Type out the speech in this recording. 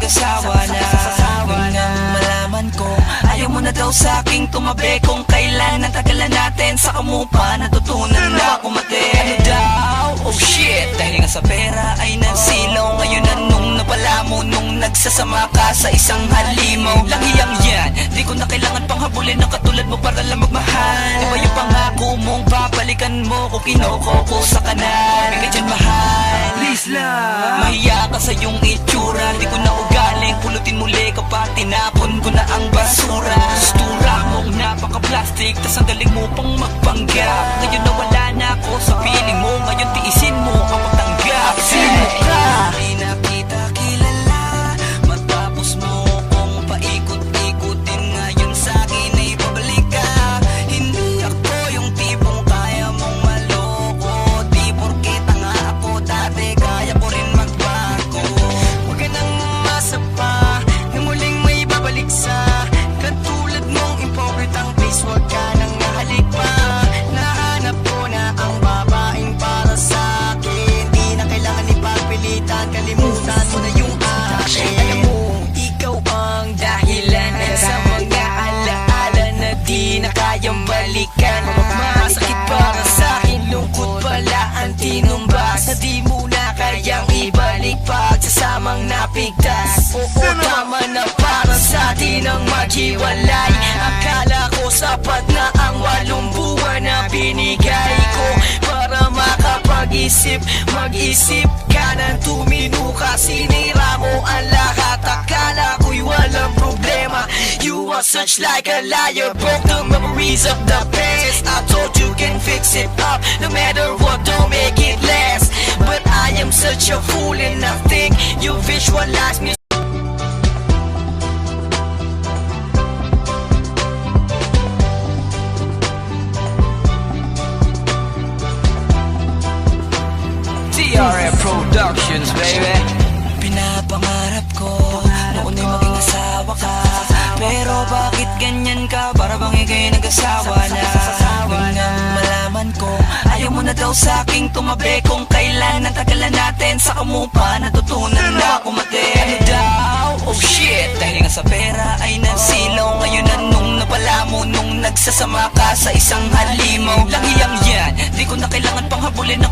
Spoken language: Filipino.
nag-asawa na. Nang malaman ko, ayaw mo na daw sa'king tumabi. Kung kailan natagalan natin, saka mo pa natutunan na kumate. Ano daw? Oh shit, dahil nga sa pera ay nagsilaw. Ngayon na nung napala mo, nung nagsasama ka sa isang halimaw. Langiyang yan, di ko na kailangan pang habulin ng katulad mo para lang magmahal. Iba yung pangako mong babalikan mo kung kinokoko sa kanan. Bigay dyan mahal, please lang. Mahiya ka sa iyong itsura, di ko na ugaling pulutin muli kapag tinapon ko na ang basura. Stura mong napaka-plastic, tas ang galing mo pang magpanggap. Ngayon nawala na ako sa piling mo, ngayon tiisin mo ang magtanggap. Sino ka? Di na kita kilala, matapos mo kong paikot-ikutin. Ngayon sa'kin ay babalik ka. Hindi ako yung tipong kaya mong maloko. Di porke tanga ako dati, kaya ko rin magbago. Huwag ka nang umasa pa na muling may babalik sa katulad mong impokritang face. Huwag ka nang nahalik pa. Nahanap ko na ang babaeng para sa'kin. Di na kailangan ipagpilitan, kalimutan mo na yung akin. Alam mo, ikaw ang dahilan sa mga alaala na di na kayang balikan. Masakit para sa'kin, lungkot pala ang tinumbas na di mo na kayang ibalik pagsasamang napigtas. Oo, tama na para sa atin ang maghiwalay. Akala ko sapat na ang 8 buwan na binigay ko para makapag-isip. Mag-isip ka ng tumino ka, sinira mo ang lahat. Akala ko'y walang problema. You are such like a liar, broke the memories of the past. I told you can fix it up, no matter what, don't make it last. But I am such a fool and I think you visualize me. TRF Productions, baby. Pinapangarap ko noon ay maging asawa ka, pero bakit ganyan ka? Para bang ika'y nag-asawa na. Nang malaman ko, ayaw mo na daw sa'king tumabi. Kung kailan natagalan natin, saka mo pa natutunan na kumate. Ano daw? Oh shit, dahil nga sa pera ay nagsilaw. Ngayon na nung napala mo, nung nagsasama ka sa isang halimaw. Langiyang yan, di ko na kailangan pang habulin ng